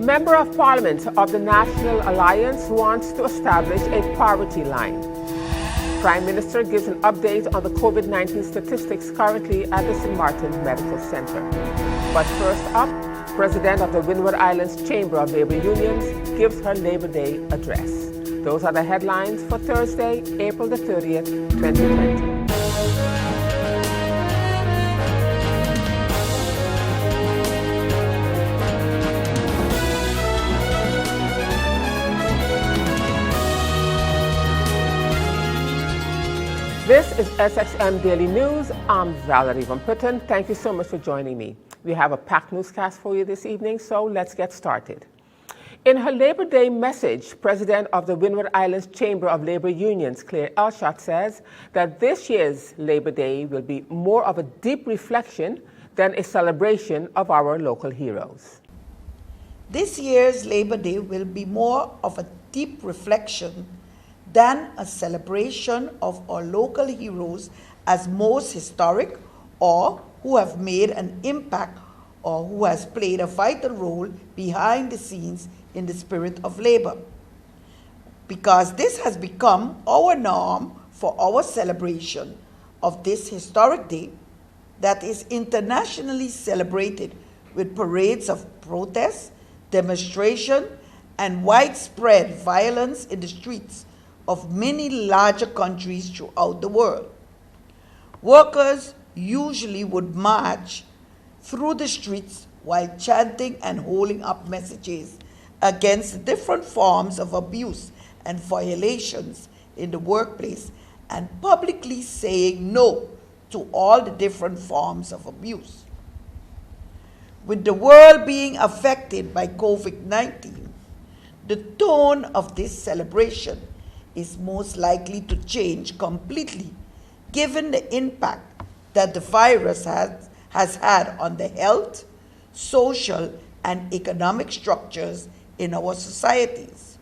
Member of Parliament of the National Alliance wants to establish a poverty line. Prime Minister gives an update on the COVID-19 statistics currently at the St. Martin Medical Center. But first up, President of the Windward Islands Chamber of Labor Unions gives her Labor Day address. Those are the headlines for Thursday, April the 30th, 2020. This is SXM Daily News. I'm Valerie Van Putten. Thank you so much for joining me. We have a packed newscast for you this evening, so let's get started. In her Labor Day message, President of the Windward Islands Chamber of Labor Unions, Claire Elshot, says that this year's Labor Day will be more of a deep reflection than a celebration of our local heroes. This year's Labor Day will be more of a deep reflection than a celebration of our local heroes as most historic or who have made an impact or who has played a vital role behind the scenes in the spirit of labor. Because this has become our norm for our celebration of this historic day that is internationally celebrated with parades of protest, demonstration, and widespread violence in the streets of many larger countries throughout the world. Workers usually would march through the streets while chanting and holding up messages against different forms of abuse and violations in the workplace and publicly saying no to all the different forms of abuse. With the world being affected by COVID-19, the tone of this celebration is most likely to change completely given the impact that the virus has had on the health, social, and economic structures in our societies.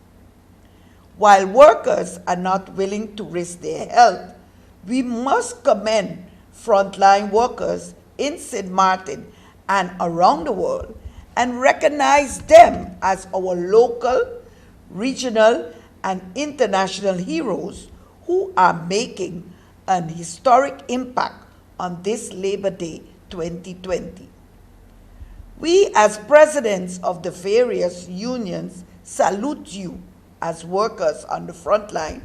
While workers are not willing to risk their health, we must commend frontline workers in St. Martin and around the world and recognize them as our local, regional, and international heroes who are making an historic impact on this Labor Day 2020. We as presidents of the various unions salute you as workers on the front line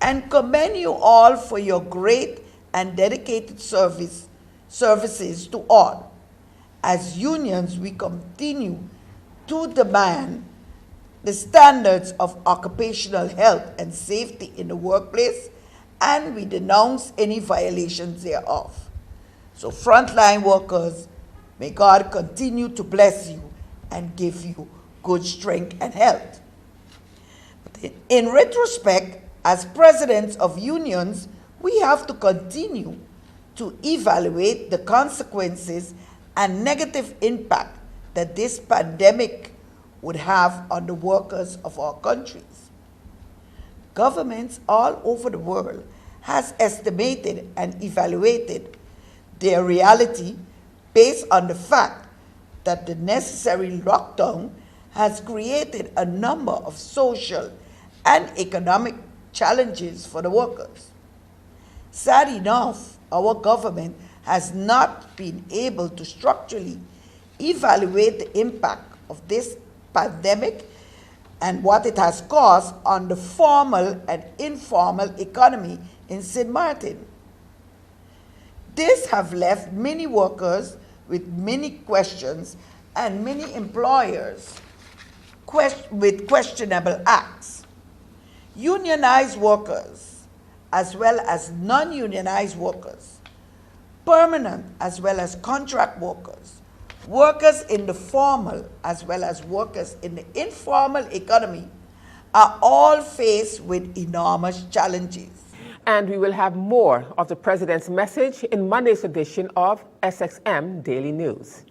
and commend you all for your great and dedicated services to all. As unions, we continue to demand the standards of occupational health and safety in the workplace, and we denounce any violations thereof. So frontline workers, may God continue to bless you and give you good strength and health. In retrospect, as presidents of unions, we have to continue to evaluate the consequences and negative impact that this pandemic would have on the workers of our countries. Governments all over the world has estimated and evaluated their reality based on the fact that the necessary lockdown has created a number of social and economic challenges for the workers. Sad enough, our government has not been able to structurally evaluate the impact of this pandemic and what it has caused on the formal and informal economy in St. Martin. This have left many workers with many questions and many employers with questionable acts. Unionized workers as well as non-unionized workers, permanent as well as contract workers, workers in the formal as well as workers in the informal economy are all faced with enormous challenges. And we will have more of the President's message in Monday's edition of SXM Daily News.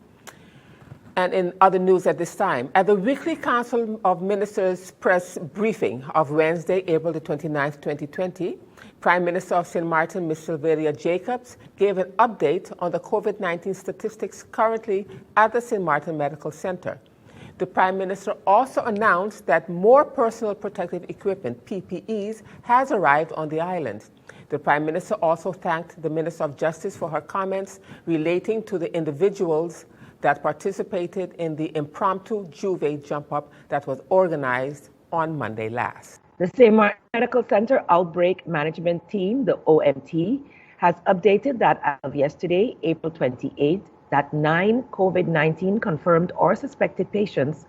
And in other news at this time, at the weekly Council of Ministers press briefing of Wednesday, April the 29th, 2020, Prime Minister of St. Martin, Ms. Sylvia Jacobs, gave an update on the COVID-19 statistics currently at the St. Martin Medical Center. The Prime Minister also announced that more personal protective equipment, PPEs, has arrived on the island. The Prime Minister also thanked the Minister of Justice for her comments relating to the individuals that participated in the impromptu Juve jump-up that was organized on Monday last. The St. Martin Medical Center Outbreak Management Team, the OMT, has updated that as of yesterday, April 28, that 9 COVID-19 confirmed or suspected patients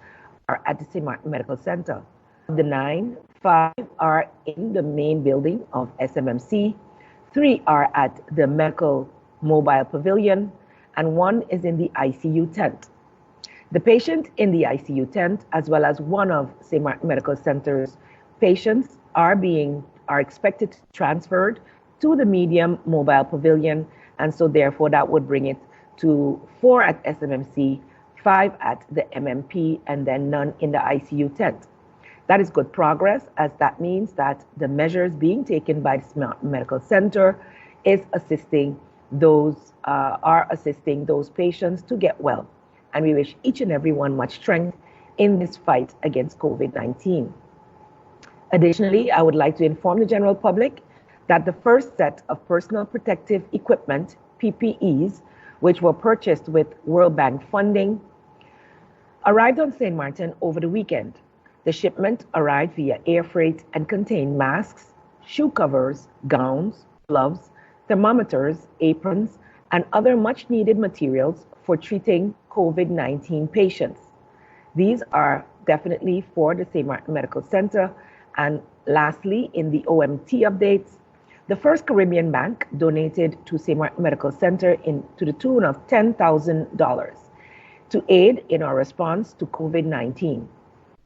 are at the St. Martin Medical Center. Of the 9, 5 are in the main building of SMMC, 3 are at the Medical Mobile Pavilion, and 1 is in the ICU tent. The patient in the ICU tent, as well as one of St. Martin Medical Center's patients, are expected to be transferred to the medium mobile pavilion, and so therefore that would bring it to 4 at SMMC, 5 at the MMP, and then none in the ICU tent. That is good progress, as that means that the measures being taken by the Medical Center are assisting those patients to get well. And we wish each and every one much strength in this fight against COVID-19. Additionally, I would like to inform the general public that the first set of personal protective equipment, PPEs, which were purchased with World Bank funding, arrived on St. Martin over the weekend. The shipment arrived via air freight and contained masks, shoe covers, gowns, gloves, thermometers, aprons, and other much needed materials for treating COVID-19 patients. These are definitely for the St. Martin Medical Center. And lastly, in the OMT updates, the First Caribbean Bank donated to St. Martin Medical Center to the tune of $10,000 to aid in our response to COVID-19.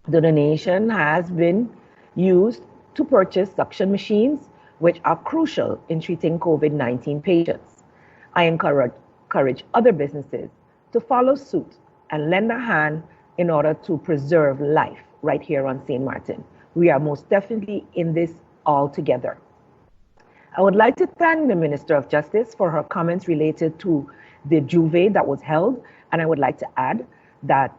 The donation has been used to purchase suction machines, which are crucial in treating COVID-19 patients. I encourage other businesses to follow suit and lend a hand in order to preserve life right here on St. Martin. We are most definitely in this all together. I would like to thank the Minister of Justice for her comments related to the Juve that was held, and I would like to add that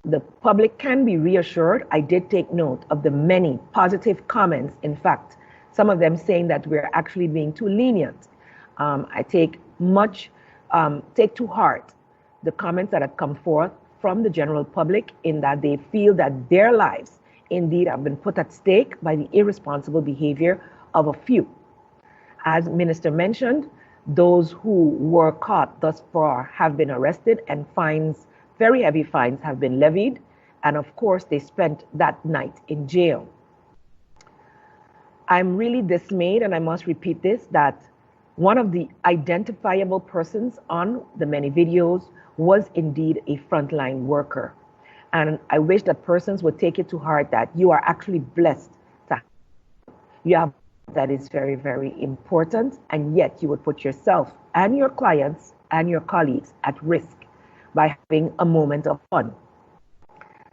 the public can be reassured. I did take note of the many positive comments. In fact, some of them saying that we're actually being too lenient. I take to heart the comments that have come forth from the general public, in that they feel that their lives indeed have been put at stake by the irresponsible behavior of a few. As Minister mentioned, those who were caught thus far have been arrested, and fines, very heavy fines, have been levied. And of course, they spent that night in jail. I'm really dismayed, and I must repeat this, that one of the identifiable persons on the many videos was indeed a frontline worker. And I wish that persons would take it to heart that you are actually blessed to have that is very, very important, and yet you would put yourself and your clients and your colleagues at risk by having a moment of fun.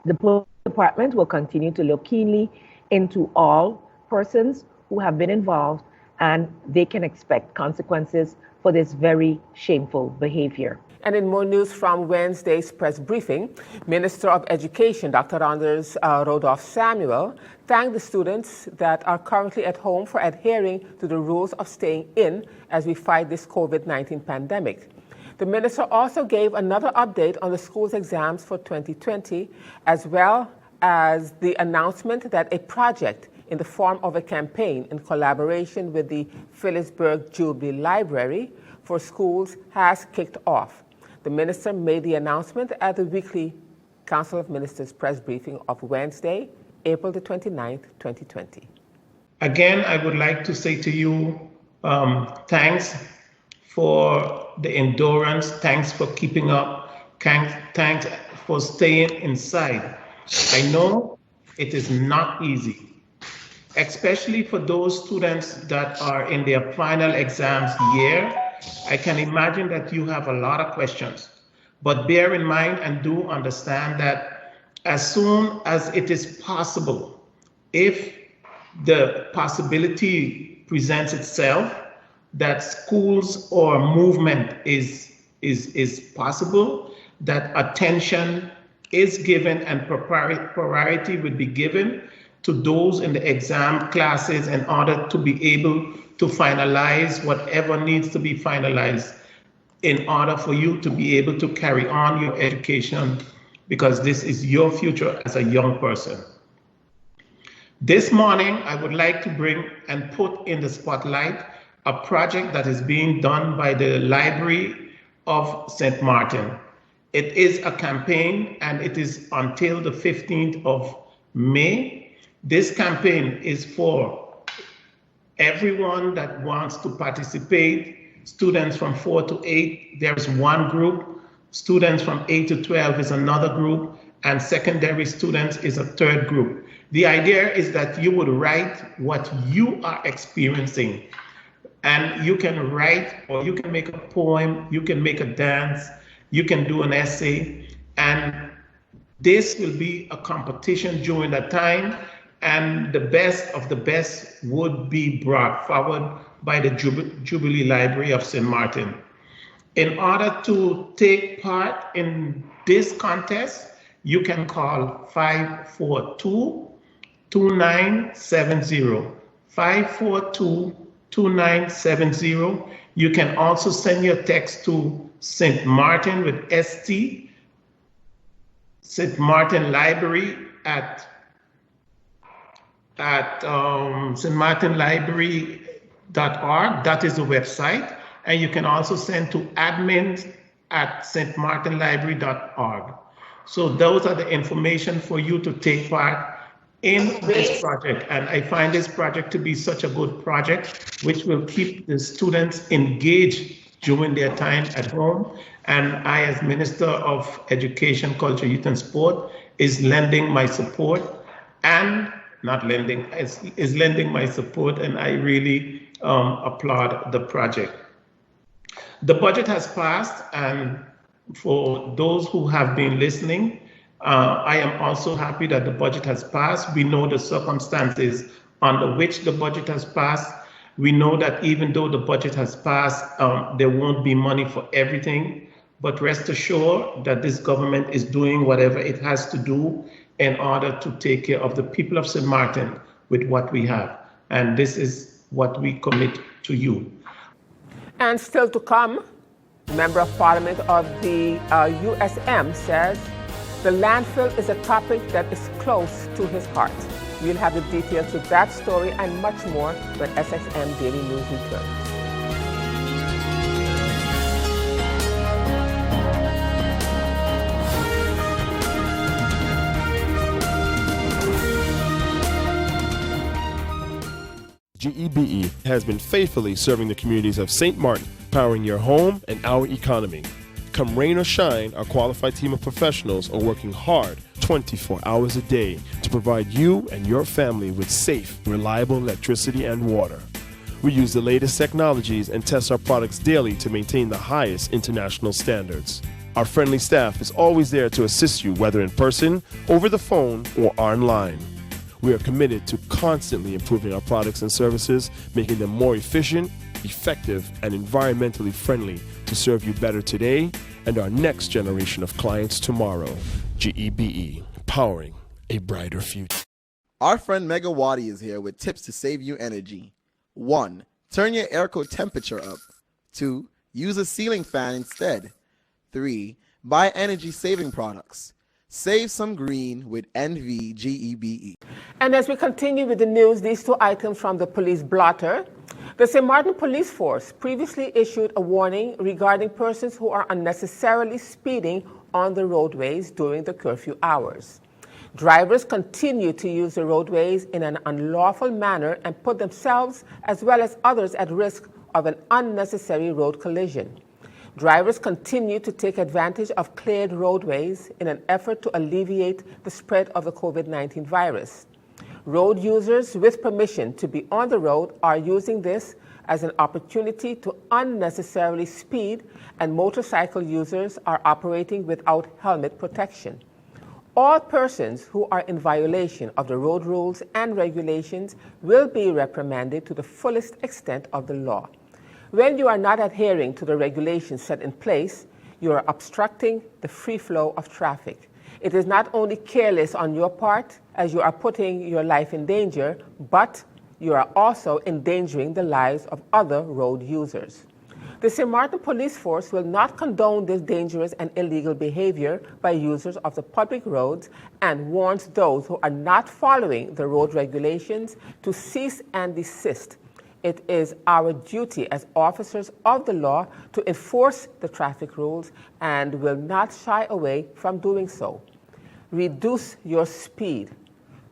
The police department will continue to look keenly into all persons who have been involved, and they can expect consequences for this very shameful behavior. And in more news from Wednesday's press briefing, Minister of Education, Dr. Anders Rodolph Samuel, thanked the students that are currently at home for adhering to the rules of staying in as we fight this COVID-19 pandemic. The minister also gave another update on the school's exams for 2020, as well as the announcement that a project in the form of a campaign in collaboration with the Phillipsburg Jubilee Library for schools has kicked off. The minister made the announcement at the weekly Council of Ministers press briefing of Wednesday, April the 29th, 2020. Again, I would like to say to you, thanks for the endurance, thanks for keeping up, thanks for staying inside. I know it is not easy, especially for those students that are in their final exams year. I can imagine that you have a lot of questions, but bear in mind and do understand that as soon as it is possible, if the possibility presents itself that schools or movement is possible, that attention is given and priority would be given to those in the exam classes in order to be able to finalize whatever needs to be finalized in order for you to be able to carry on your education, because this is your future as a young person. This morning, I would like to bring and put in the spotlight a project that is being done by the Library of St. Martin. It is a campaign and it is until the 15th of May. This campaign is for everyone that wants to participate. Students from 4 to 8, there's one group. Students from 8 to 12 is another group, and secondary students is a third group. The idea is that you would write what you are experiencing, and you can write, or you can make a poem, you can make a dance, you can do an essay, and this will be a competition during that time, and the best of the best would be brought forward by the Jubilee Library of St. Martin. In order to take part in this contest, you can call 542-2970. 542-2970. You can also send your text to St. Martin with ST, St. Martin Library at stmartinlibrary.org. That is the website. And you can also send to admin@stmartinlibrary.org. So those are the information for you to take part in this project. And I find this project to be such a good project, which will keep the students engaged during their time at home. And I, as Minister of Education, Culture, Youth and Sport, is lending my support, and not lending, is lending my support, and I really applaud the project. The budget has passed, and for those who have been listening, I am also happy that the budget has passed. We know the circumstances under which the budget has passed. We know that even though the budget has passed, there won't be money for everything, but rest assured that this government is doing whatever it has to do in order to take care of the people of St. Martin with what we have. And this is what we commit to you. And still to come, Member of Parliament of the USM says the landfill is a topic that is close to his heart. We'll have the details to that story and much more when SXM Daily News returns. GEBE has been faithfully serving the communities of St. Martin, powering your home and our economy. Come rain or shine, our qualified team of professionals are working hard 24 hours a day to provide you and your family with safe, reliable electricity and water. We use the latest technologies and test our products daily to maintain the highest international standards. Our friendly staff is always there to assist you, whether in person, over the phone, or online. We are committed to constantly improving our products and services, making them more efficient, effective, and environmentally friendly to serve you better today and our next generation of clients tomorrow. GEBE, powering a brighter future. Our friend Megawati is here with tips to save you energy. 1. Turn your airco temperature up. 2. Use a ceiling fan instead. 3. Buy energy-saving products. Save some green with NVGEBE. And as we continue with the news, these two items from the police blotter. The St. Martin Police Force previously issued a warning regarding persons who are unnecessarily speeding on the roadways during the curfew hours. Drivers continue to use the roadways in an unlawful manner and put themselves as well as others at risk of an unnecessary road collision. Drivers continue to take advantage of cleared roadways in an effort to alleviate the spread of the COVID-19 virus. Road users with permission to be on the road are using this as an opportunity to unnecessarily speed, and motorcycle users are operating without helmet protection. All persons who are in violation of the road rules and regulations will be reprimanded to the fullest extent of the law. When you are not adhering to the regulations set in place, you are obstructing the free flow of traffic. It is not only careless on your part, as you are putting your life in danger, but you are also endangering the lives of other road users. The St. Martin Police Force will not condone this dangerous and illegal behavior by users of the public roads and warns those who are not following the road regulations to cease and desist. It is our duty as officers of the law to enforce the traffic rules and will not shy away from doing so. Reduce your speed.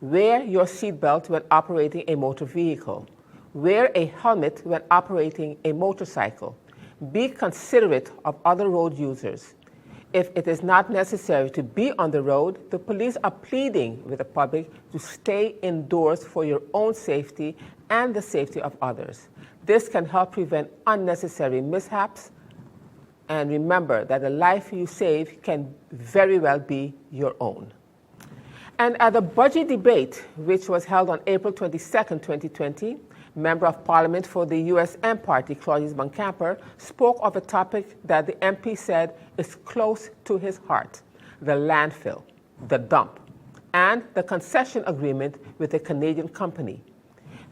Wear your seatbelt when operating a motor vehicle. Wear a helmet when operating a motorcycle. Be considerate of other road users. If it is not necessary to be on the road, the police are pleading with the public to stay indoors for your own safety and the safety of others. This can help prevent unnecessary mishaps. And remember that the life you save can very well be your own. And at the budget debate, which was held on April 22nd, 2020, Member of Parliament for the USM party, Claudius Boncamper, spoke of a topic that the MP said is close to his heart: the landfill, the dump, and the concession agreement with a Canadian company.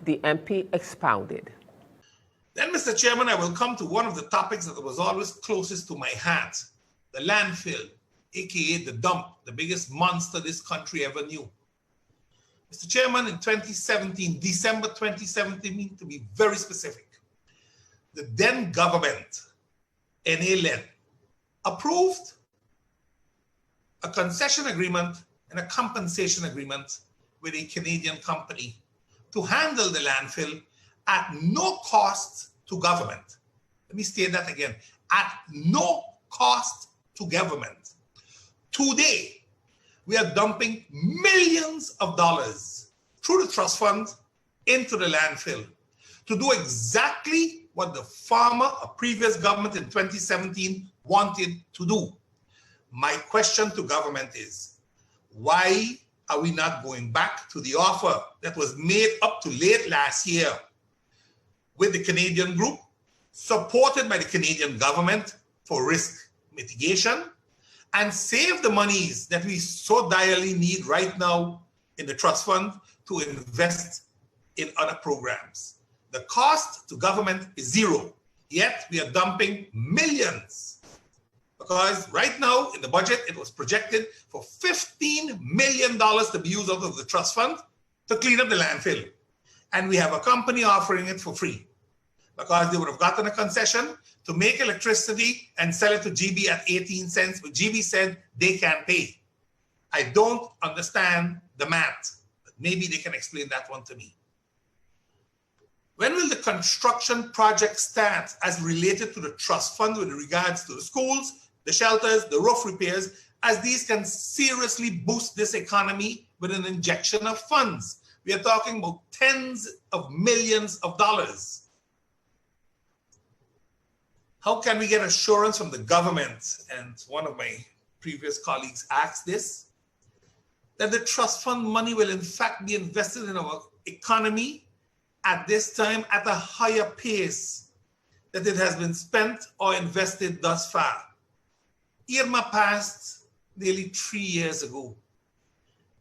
The MP expounded. Then, Mr. Chairman, I will come to one of the topics that was always closest to my heart: the landfill, aka the dump, the biggest monster this country ever knew. Mr. Chairman, in 2017, December 2017, to be very specific, the then government, NA-led, approved a concession agreement and a compensation agreement with a Canadian company to handle the landfill at no cost to government. Let me state that again: at no cost to government. Today, we are dumping millions of dollars through the trust fund into the landfill to do exactly what the former or previous government in 2017 wanted to do. My question to government is, why are we not going back to the offer that was made up to late last year with the Canadian group, supported by the Canadian government for risk mitigation, and save the monies that we so direly need right now in the trust fund to invest in other programs? The cost to government is zero, yet we are dumping millions. Because right now in the budget, it was projected for $15 million to be used out of the trust fund to clean up the landfill. And we have a company offering it for free, because they would have gotten a concession to make electricity and sell it to GB at 18 cents, but GB said they can't pay. I don't understand the math, but maybe they can explain that one to me. When will the construction project start as related to the trust fund with regards to the schools, the shelters, the roof repairs, as these can seriously boost this economy with an injection of funds? We are talking about tens of millions of dollars. How can we get assurance from the government, and one of my previous colleagues asked this, that the trust fund money will in fact be invested in our economy at this time at a higher pace that it has been spent or invested thus far? Irma passed nearly 3 years ago.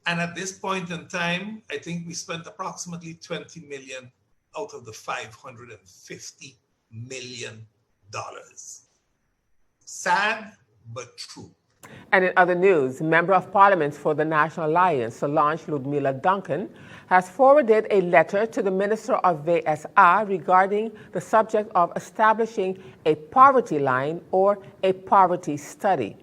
And at this point in time, I think we spent approximately 20 million out of the $550 million. Sad, but true. And in other news, Member of Parliament for the National Alliance, Solange Ludmilla Duncan, has forwarded a letter to the Minister of VSA regarding the subject of establishing a poverty line or a poverty study.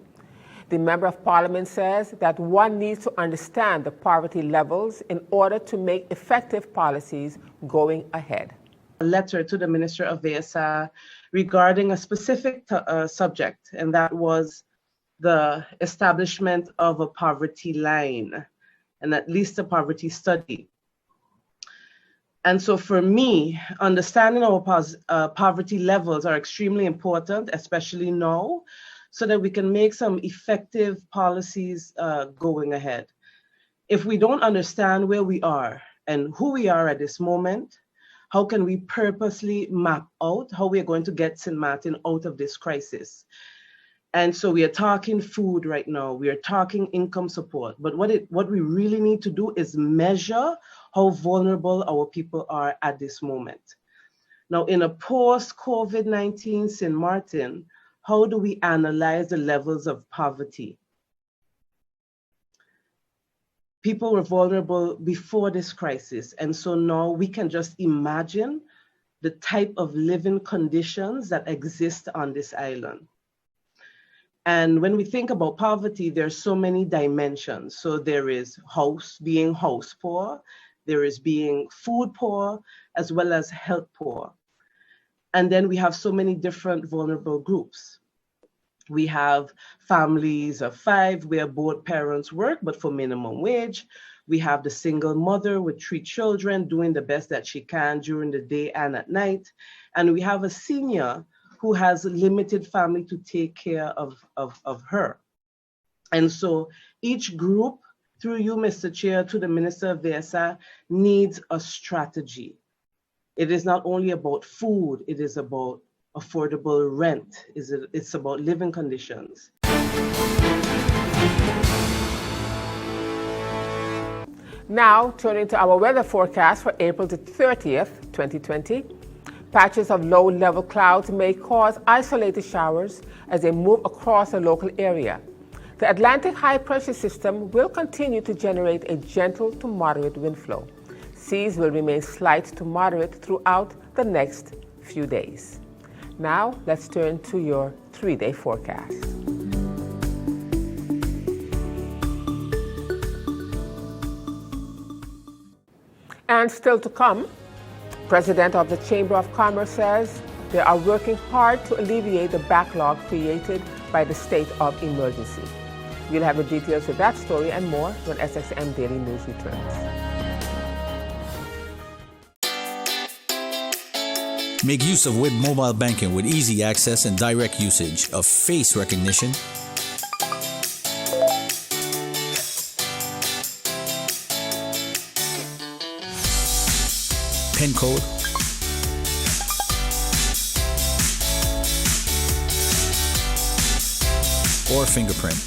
The Member of Parliament says that one needs to understand the poverty levels in order to make effective policies going ahead. A letter to the Minister of VSA regarding a specific subject, and that was the establishment of a poverty line and at least a poverty study. And so for me, understanding our poverty levels are extremely important, especially now, so that we can make some effective policies going ahead. If we don't understand where we are and who we are at this moment, how can we purposely map out how we're going to get St. Martin out of this crisis? And so we are talking food right now. We are talking income support. But what we really need to do is measure how vulnerable our people are at this moment. Now, in a post-COVID-19 St. Martin, how do we analyze the levels of poverty? People were vulnerable before this crisis. And so now we can just imagine the type of living conditions that exist on this island. And when we think about poverty, there's so many dimensions. So there is being house poor, there is being food poor, as well as health poor. And then we have so many different vulnerable groups. We have families of 5 where both parents work, but for minimum wage. We have the single mother with 3 children doing the best that she can during the day and at night. And we have a senior who has limited family to take care of her. And so each group, through you, Mr. Chair, to the Minister of VSA, needs a strategy. It is not only about food, it is about affordable rent. It's about living conditions. Now, turning to our weather forecast for April the 30th, 2020. Patches of low-level clouds may cause isolated showers as they move across a local area. The Atlantic high-pressure system will continue to generate a gentle to moderate wind flow. Seas will remain slight to moderate throughout the next few days. Now, let's turn to your 3-day forecast. And still to come, President of the Chamber of Commerce says they are working hard to alleviate the backlog created by the state of emergency. We'll have the details of that story and more when SXM Daily News returns. Make use of WIB mobile banking with easy access and direct usage of face recognition, PIN code, or fingerprint.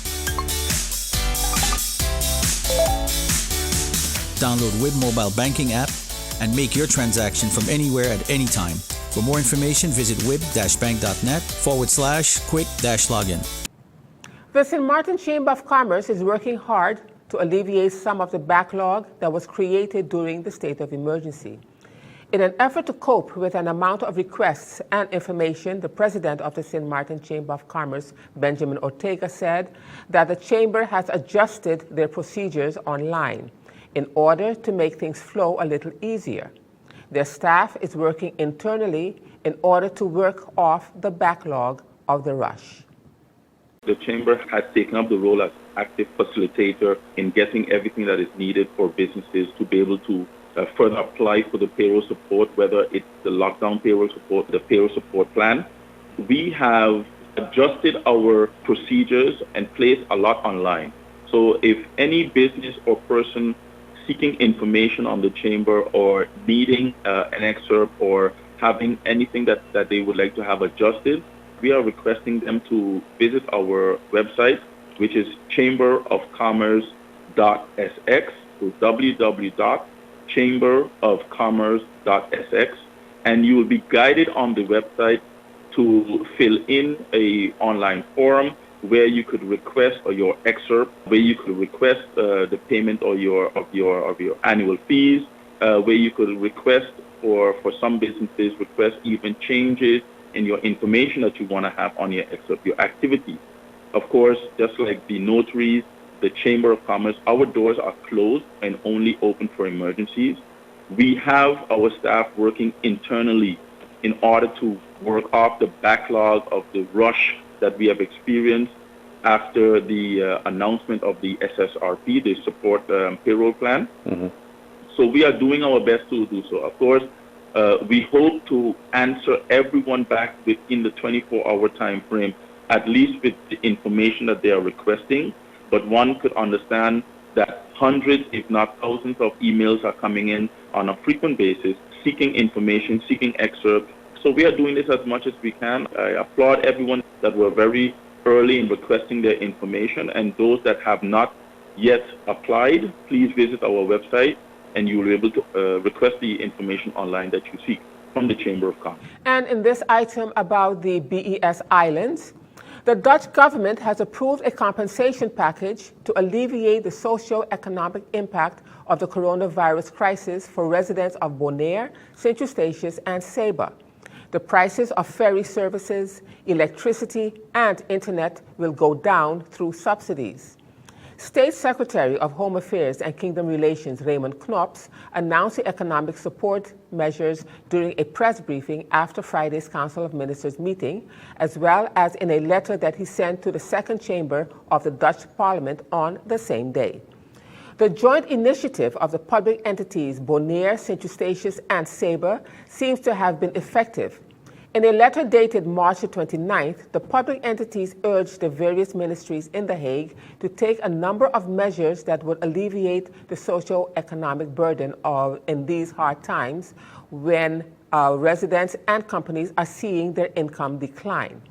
Download WIB mobile banking app and make your transaction from anywhere at any time. For more information, visit wib-bank.net/quick-login. The St. Martin Chamber of Commerce is working hard to alleviate some of the backlog that was created during the state of emergency. In an effort to cope with an amount of requests and information, the president of the St. Martin Chamber of Commerce, Benjamin Ortega, said that the chamber has adjusted their procedures online in order to make things flow a little easier. Their staff is working internally in order to work off the backlog of the rush. The Chamber has taken up the role as active facilitator in getting everything that is needed for businesses to be able to further apply for the payroll support, whether it's the lockdown payroll support, the payroll support plan. We have adjusted our procedures and placed a lot online. So if any business or person seeking information on the Chamber or needing an excerpt or having anything that they would like to have adjusted, we are requesting them to visit our website, which is chamberofcommerce.sx, so www.chamberofcommerce.sx, and you will be guided on the website to fill in a online form where you could request your excerpt, where you could request the payment of your annual fees, where you could request for some businesses request even changes in your information that you want to have on your excerpt, your activities. Of course, just like the notaries, the Chamber of Commerce, our doors are closed and only open for emergencies. We have our staff working internally in order to work off the backlog of the rush that we have experienced after the announcement of the SSRP, the support payroll plan. Mm-hmm. So we are doing our best to do so. Of course, we hope to answer everyone back within the 24-hour time frame, at least with the information that they are requesting. But one could understand that hundreds, if not thousands, of emails are coming in on a frequent basis, seeking information, seeking excerpts. So we are doing this as much as we can. I applaud everyone that were very early in requesting their information, and those that have not yet applied, please visit our website and you will be able to request the information online that you seek from the Chamber of Commerce. And in this item about the BES Islands, the Dutch government has approved a compensation package to alleviate the socio-economic impact of the coronavirus crisis for residents of Bonaire, St. Eustatius, and Saba. The prices of ferry services, electricity, and internet will go down through subsidies. State Secretary of Home Affairs and Kingdom Relations Raymond Knops announced the economic support measures during a press briefing after Friday's Council of Ministers meeting, as well as in a letter that he sent to the second chamber of the Dutch Parliament on the same day. The joint initiative of the public entities Bonaire, St. Eustatius, and Saba seems to have been effective. In a letter dated March 29th, the public entities urged the various ministries in The Hague to take a number of measures that would alleviate the socio-economic burden in these hard times when residents and companies are seeing their income decline.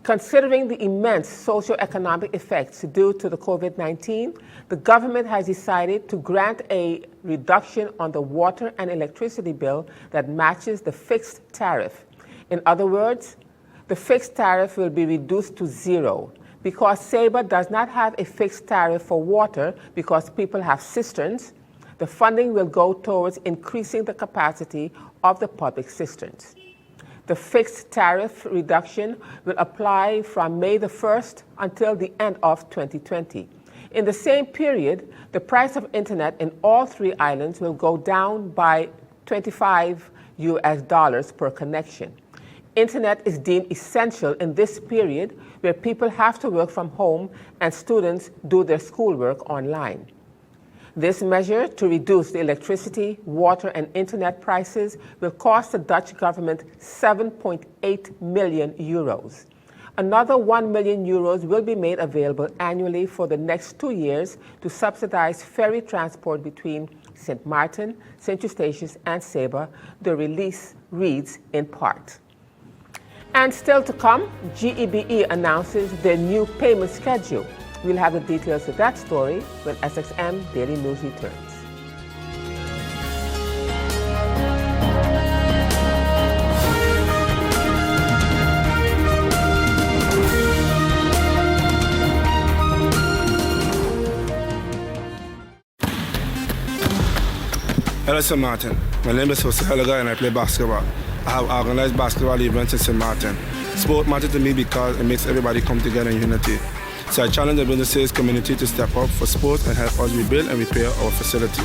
Considering the immense socio-economic effects due to the COVID-19, the government has decided to grant a reduction on the water and electricity bill that matches the fixed tariff. In other words, the fixed tariff will be reduced to zero. Because Saba does not have a fixed tariff for water because people have cisterns, the funding will go towards increasing the capacity of the public cisterns. The fixed tariff reduction will apply from May the 1st until the end of 2020. In the same period, the price of internet in all three islands will go down by $25 per connection. Internet is deemed essential in this period where people have to work from home and students do their schoolwork online. This measure to reduce the electricity, water, and internet prices will cost the Dutch government 7.8 million euros. Another 1 million euros will be made available annually for the next 2 years to subsidize ferry transport between St. Martin, St. Eustatius, and Saba, the release reads in part. And still to come, GEBE announces their new payment schedule. We'll have the details of that story when SXM Daily News returns. Hello, St. Martin. My name is Jose Helaga and I play basketball. I have organized basketball events in St. Martin. Sport matters to me because it makes everybody come together in unity. So I challenge the businesses community to step up for sports and help us rebuild and repair our facility.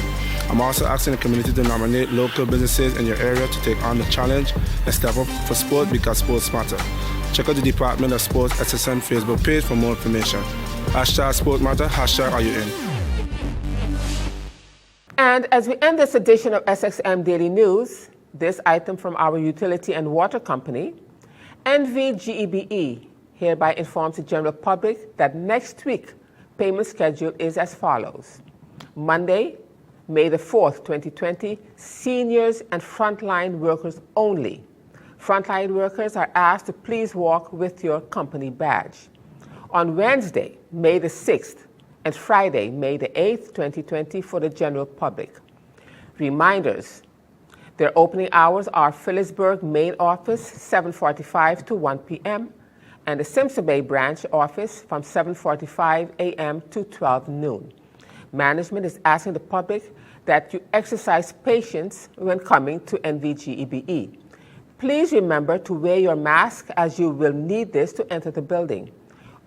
I'm also asking the community to nominate local businesses in your area to take on the challenge and step up for sport because sports matter. Check out the Department of Sports SXM Facebook page for more information. #SportMatter, #AreYouIn. And as we end this edition of SXM Daily News, this item from our utility and water company, NVGEBE hereby informs the general public that next week payment schedule is as follows. Monday, May the 4th, 2020, seniors and frontline workers only. Frontline workers are asked to please walk with your company badge. On Wednesday, May the 6th, and Friday, May the 8th, 2020, for the general public. Reminders. Their opening hours are Phillipsburg main office, 7:45 to 1 p.m., and the Simpson Bay branch office from 7:45 a.m. to 12 noon. Management is asking the public that you exercise patience when coming to NVGEBE. Please remember to wear your mask as you will need this to enter the building.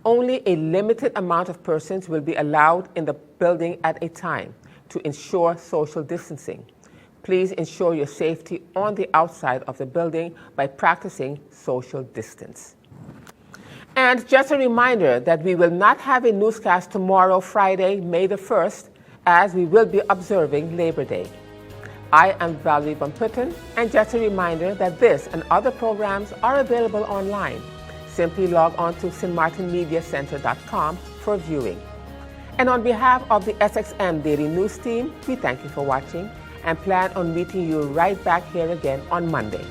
Only a limited amount of persons will be allowed in the building at a time to ensure social distancing. Please ensure your safety on the outside of the building by practicing social distance. And just a reminder that we will not have a newscast tomorrow, Friday, May the 1st, as we will be observing Labor Day. I am Valerie Van Putten, and just a reminder that this and other programs are available online. Simply log on to stmartinmediacenter.com for viewing. And on behalf of the SXM Daily News team, we thank you for watching and plan on meeting you right back here again on Monday.